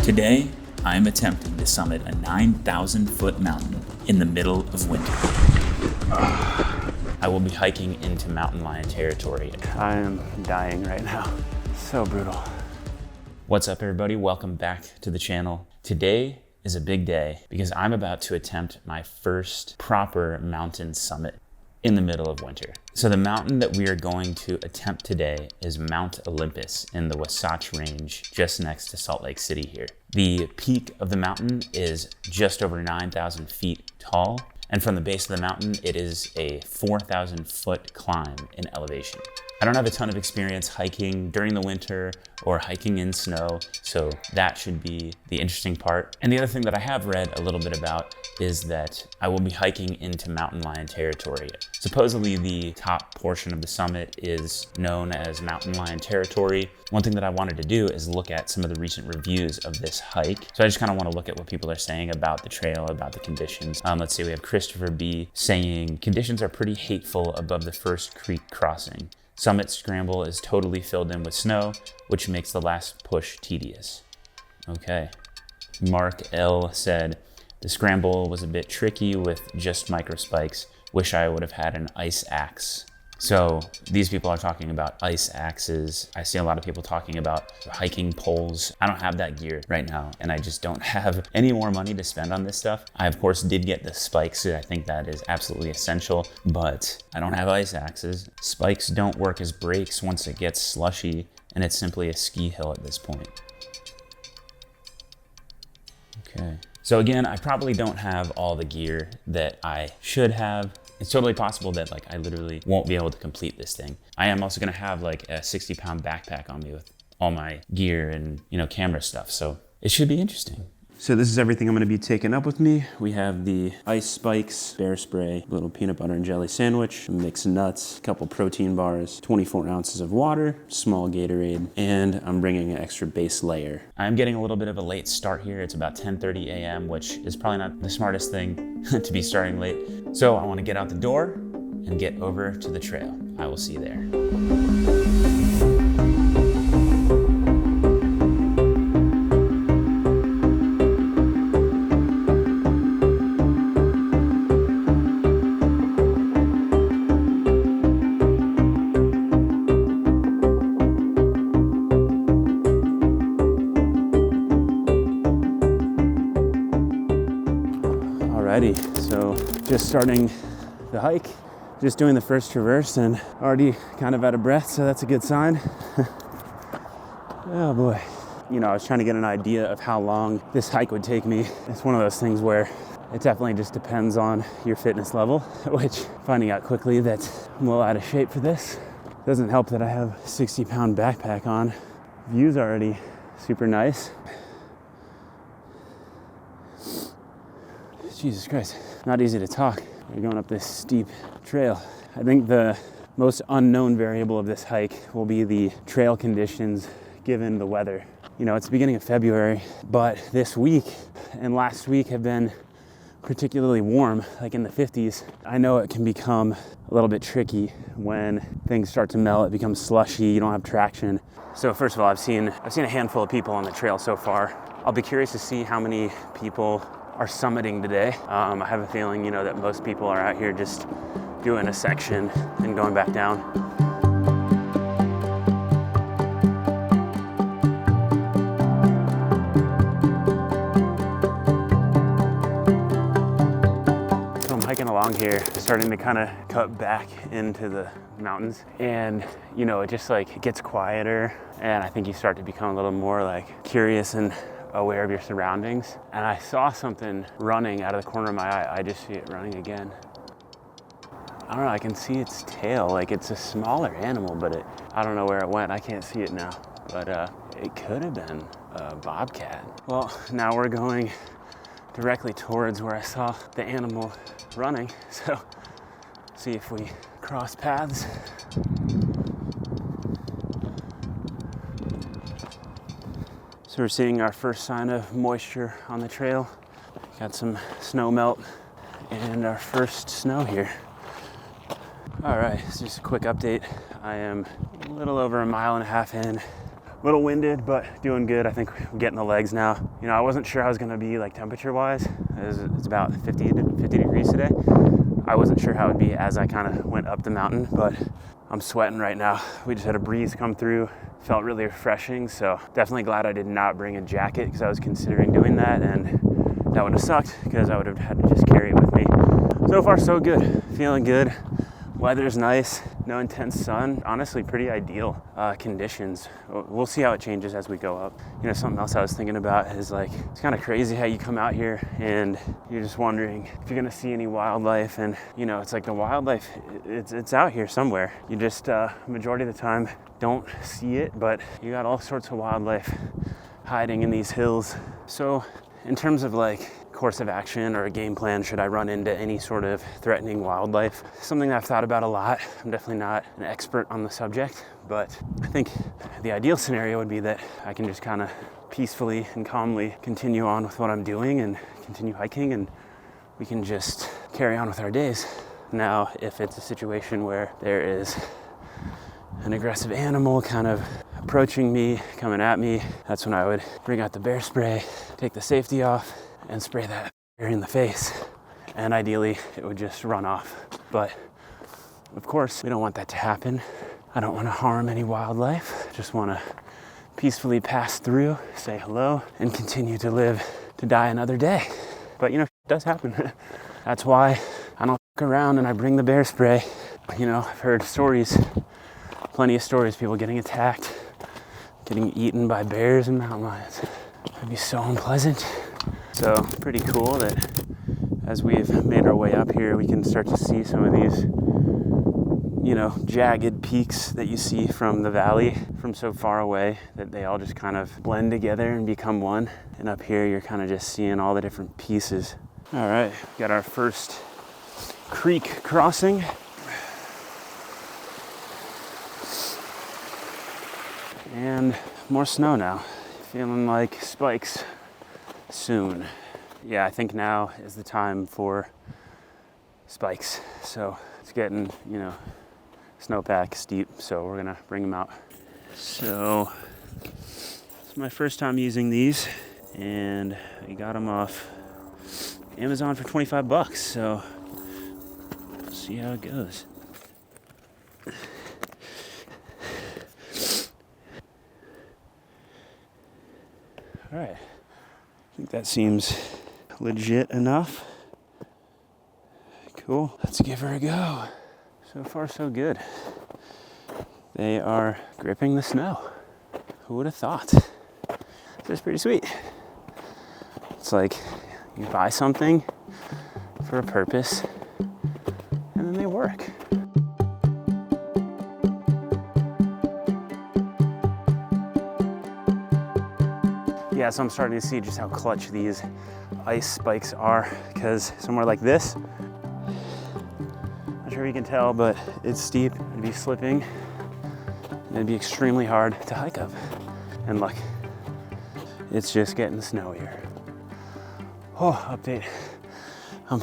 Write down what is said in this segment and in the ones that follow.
Today, I am attempting to summit a 9,000 foot mountain in the middle of winter. I will be hiking into mountain lion territory. I am dying right now. So brutal. What's up, everybody? Welcome back to the channel. Today is a big day because I'm about to attempt my first proper mountain summit in the middle of winter. So the mountain that we are going to attempt today is Mount Olympus in the Wasatch Range, just next to Salt Lake City here. The peak of the mountain is just over 9,000 feet tall, and from the base of the mountain, it is a 4,000 foot climb in elevation. I don't have a ton of experience hiking during the winter or hiking in snow, so that should be the interesting part. And the other thing that I have read a little bit about is that I will be hiking into mountain lion territory. Supposedly the top portion of the summit is known as mountain lion territory. One thing that I wanted to do is look at some of the recent reviews of this hike. So I just kind of want to look at what people are saying about the trail, about the conditions. Let's see, we have Christopher B saying, conditions are pretty hateful above the first creek crossing. Summit scramble is totally filled in with snow, which makes the last push tedious. Okay. Mark L said, the scramble was a bit tricky with just micro spikes. Wish I would have had an ice axe. So these people are talking about ice axes. I see a lot of people talking about hiking poles. I don't have that gear right now, and I just don't have any more money to spend on this stuff. I, of course, did get the spikes. I think that is absolutely essential, but I don't have ice axes. Spikes don't work as brakes once it gets slushy, and it's simply a ski hill at this point. Okay. So again, I probably don't have all the gear that I should have. It's totally possible that I literally won't be able to complete this thing. I am also gonna have a 60-pound backpack on me with all my gear and camera stuff. So it should be interesting. So this is everything I'm gonna be taking up with me. We have the ice spikes, bear spray, little peanut butter and jelly sandwich, mixed nuts, a couple protein bars, 24 ounces of water, small Gatorade, and I'm bringing an extra base layer. I'm getting a little bit of a late start here. It's about 10:30 a.m., which is probably not the smartest thing to be starting late. So I wanna get out the door and get over to the trail. I will see you there. So just starting the hike, just doing the first traverse and already kind of out of breath, so that's a good sign. Oh boy. I was trying to get an idea of how long this hike would take me. It's one of those things where it definitely just depends on your fitness level, which finding out quickly that I'm a little out of shape for this. Doesn't help that I have a 60-pound backpack on. View's already super nice. Jesus Christ, not easy to talk. We're going up this steep trail. I think the most unknown variable of this hike will be the trail conditions given the weather. It's the beginning of February, but this week and last week have been particularly warm, in the 50s. I know it can become a little bit tricky when things start to melt, it becomes slushy, you don't have traction. So first of all, I've seen a handful of people on the trail so far. I'll be curious to see how many people are summiting today. I have a feeling, that most people are out here just doing a section and going back down. So I'm hiking along here, starting to kind of cut back into the mountains, and it just it gets quieter, and I think you start to become a little more curious and aware of your surroundings. And I saw something running out of the corner of my eye. I just see it running again. I don't know, I can see its tail. It's a smaller animal, but I don't know where it went. I can't see it now, but it could have been a bobcat. Well, now we're going directly towards where I saw the animal running. So see if we cross paths. So we're seeing our first sign of moisture on the trail. Got some snow melt and our first snow here. All right, so just a quick update. I am a little over 1.5 miles in. A little winded, but doing good. I think we're getting the legs now. You know, I wasn't sure how it was gonna be like temperature-wise. It's about 50 degrees today. I wasn't sure how it would be as I kind of went up the mountain, but I'm sweating right now. We just had a breeze come through. Felt really refreshing, so definitely glad I did not bring a jacket because I was considering doing that, and that would have sucked because I would have had to just carry it with me. So far, so good. Feeling good. Weather's nice, no intense sun, honestly pretty ideal conditions. We'll see how it changes as we go up. You know, something else I was thinking about is like, it's kind of crazy how you come out here and you're just wondering if you're gonna see any wildlife, and you know, it's like the wildlife, it's out here somewhere. You just, majority of the time, don't see it, but you got all sorts of wildlife hiding in these hills. So in terms of like course of action or a game plan, should I run into any sort of threatening wildlife? Something that I've thought about a lot. I'm definitely not an expert on the subject, but I think the ideal scenario would be that I can just kind of peacefully and calmly continue on with what I'm doing and continue hiking, and we can just carry on with our days. Now, if it's a situation where there is an aggressive animal kind of approaching me, coming at me, that's when I would bring out the bear spray, take the safety off, and spray that bear in the face. And ideally, it would just run off. But of course, we don't want that to happen. I don't want to harm any wildlife. Just want to peacefully pass through, say hello, and continue to live to die another day. But you know, it does happen. That's why I don't fuck around and I bring the bear spray. You know, I've heard stories, plenty of stories, people getting attacked, getting eaten by bears and mountain lions. It'd be so unpleasant. So pretty cool that as we've made our way up here, we can start to see some of these, you know, jagged peaks that you see from the valley from so far away, that they all just kind of blend together and become one. And up here, you're kind of just seeing all the different pieces. All right, got our first creek crossing. And more snow now. Feeling like spikes soon. Yeah, I think now is the time for spikes. So it's getting, you know, snowpack steep, so we're gonna bring them out. So it's my first time using these, and I got them off Amazon for 25 bucks, so we'll see how it goes. All right, I think that seems legit enough. Cool, let's give her a go. So far, so good. They are gripping the snow. Who would have thought? That's pretty sweet. It's like you buy something for a purpose, and then they work. Yeah, so I'm starting to see just how clutch these ice spikes are, because somewhere like this, not sure if you can tell, but it's steep. It'd be slipping. It'd be extremely hard to hike up. And look, it's just getting snowier. Oh, update. I'm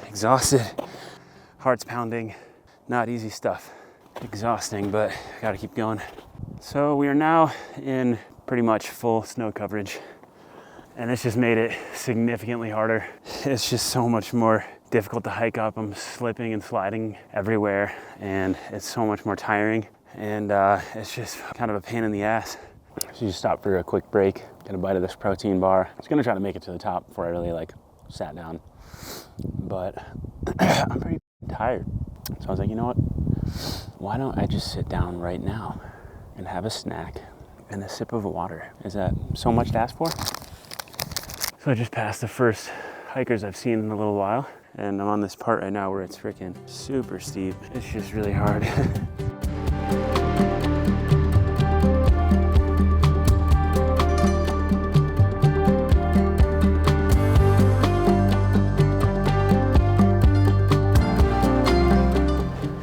exhausted. Heart's pounding. Not easy stuff. Exhausting, but gotta keep going. So we are now in pretty much full snow coverage, and it's just made it significantly harder. It's just so much more difficult to hike up. I'm slipping and sliding everywhere, and it's so much more tiring, and it's just kind of a pain in the ass. So you stop for a quick break, get a bite of this protein bar. I was gonna try to make it to the top before I really sat down, but I'm pretty tired. So I was like, you know what? Why don't I just sit down right now and have a snack and a sip of water? Is that so much to ask for? So I just passed the first hikers I've seen in a little while, and I'm on this part right now where it's freaking super steep. It's just really hard.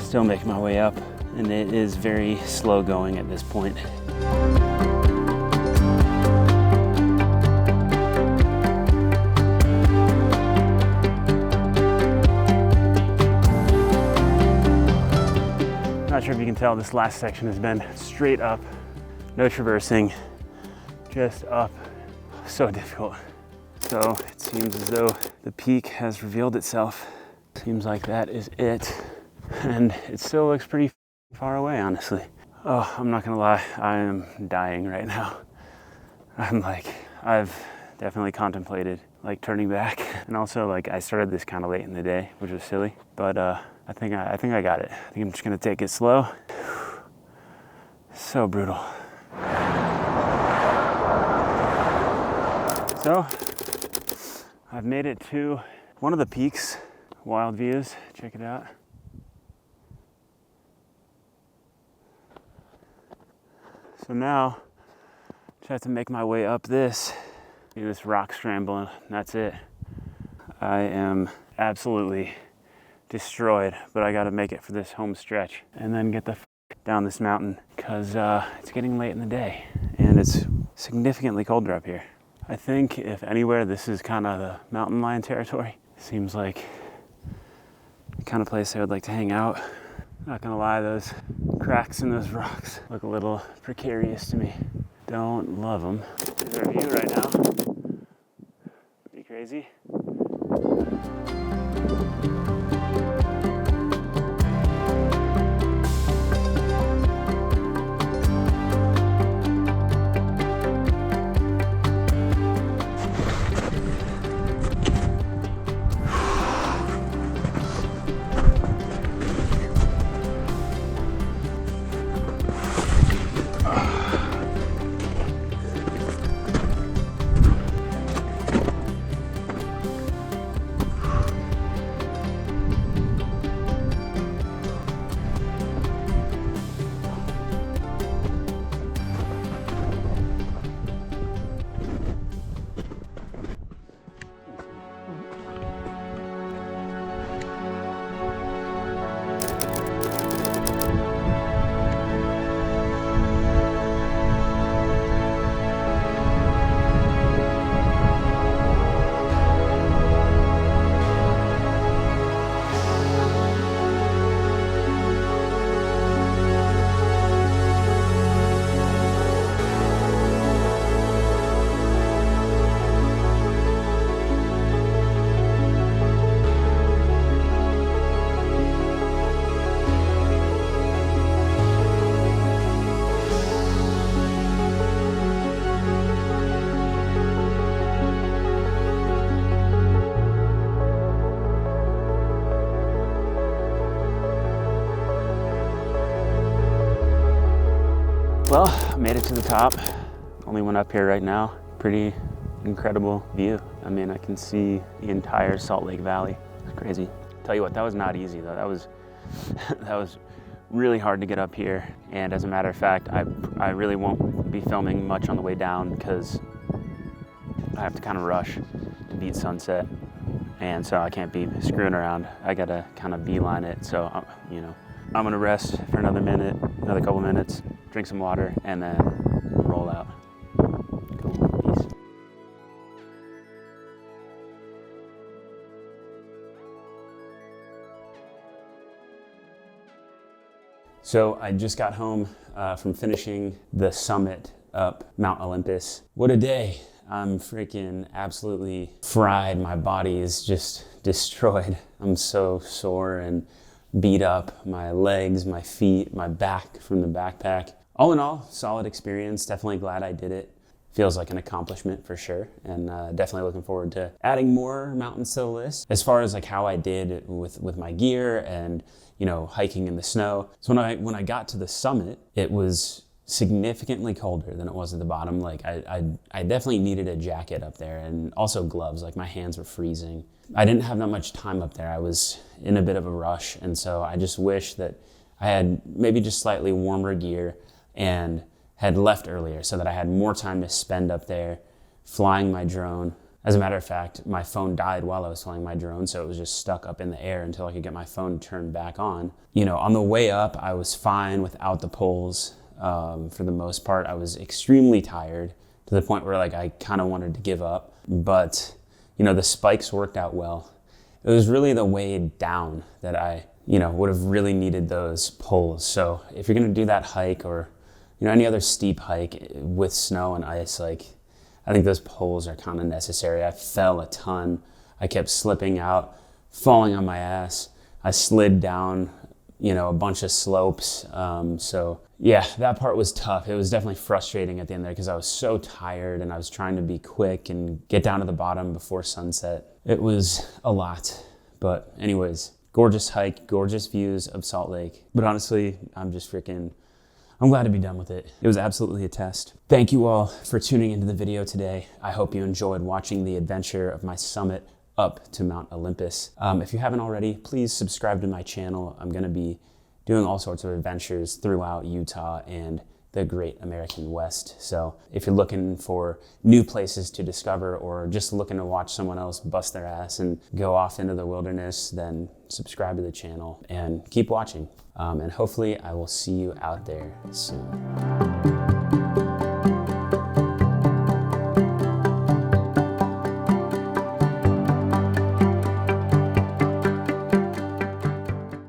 Still making my way up, and it is very slow going at this point. Not sure if you can tell, this last section has been straight up No traversing, just up. So difficult. So it seems as though the peak has revealed itself. Seems like that is it. And it still looks pretty far away, honestly. Oh, I'm not gonna lie, I am dying right now. I've definitely contemplated like turning back. And also like I started this kind of late in the day, which was silly, but I think I got it. I think I'm just gonna take it slow. So brutal. So I've made it to one of the peaks, wild views, check it out. So now, just have to make my way up this, do this rock scramble, and that's it. I am absolutely destroyed, but I gotta make it for this home stretch and then get the down this mountain because it's getting late in the day and it's significantly colder up here. I think if anywhere, this is kind of the mountain lion territory. Seems like the kind of place I would like to hang out. Not gonna lie, those cracks in those rocks look a little precarious to me. Don't love them. Here's our view right now. Pretty crazy. Well, I made it to the top. Only one up here right now. Pretty incredible view. I mean, I can see the entire Salt Lake Valley. It's crazy. Tell you what, that was not easy though. That was really hard to get up here. And as a matter of fact, I really won't be filming much on the way down because I have to kind of rush to beat sunset. And so I can't be screwing around. I gotta kind of beeline it. So, you know, I'm gonna rest for another minute, another couple minutes, drink some water, and then roll out. Cool, peace. So I just got home from finishing the summit up Mount Olympus. What a day. I'm freaking absolutely fried. My body is just destroyed. I'm so sore and beat up. My legs, my feet, my back from the backpack. All in all, solid experience. Definitely glad I did it. Feels like an accomplishment for sure. And definitely looking forward to adding more mountains to the list. As far as like how I did with my gear and, you know, hiking in the snow. So when I got to the summit, it was significantly colder than it was at the bottom. Like I definitely needed a jacket up there and also gloves. Like my hands were freezing. I didn't have that much time up there. I was in a bit of a rush. And so I just wish that I had maybe just slightly warmer gear and had left earlier so that I had more time to spend up there flying my drone. As a matter of fact, my phone died while I was flying my drone, so it was just stuck up in the air until I could get my phone turned back on. You know, on the way up, I was fine without the poles. For the most part, I was extremely tired to the point where like I kind of wanted to give up, but you know, the spikes worked out well. It was really the way down that I, you know, would have really needed those poles. So if you're gonna do that hike or you know, any other steep hike with snow and ice, like, I think those poles are kind of necessary. I fell a ton. I kept slipping out, falling on my ass. I slid down, you know, a bunch of slopes. So yeah, that part was tough. It was definitely frustrating at the end there because I was so tired and I was trying to be quick and get down to the bottom before sunset. It was a lot, but anyways, gorgeous hike, gorgeous views of Salt Lake. But honestly, I'm glad to be done with it. It was absolutely a test. Thank you all for tuning into the video today. I hope you enjoyed watching the adventure of my summit up to Mount Olympus. If you haven't already, please subscribe to my channel. I'm gonna be doing all sorts of adventures throughout Utah and the Great American West. So if you're looking for new places to discover or just looking to watch someone else bust their ass and go off into the wilderness, then subscribe to the channel and keep watching. And hopefully I will see you out there soon.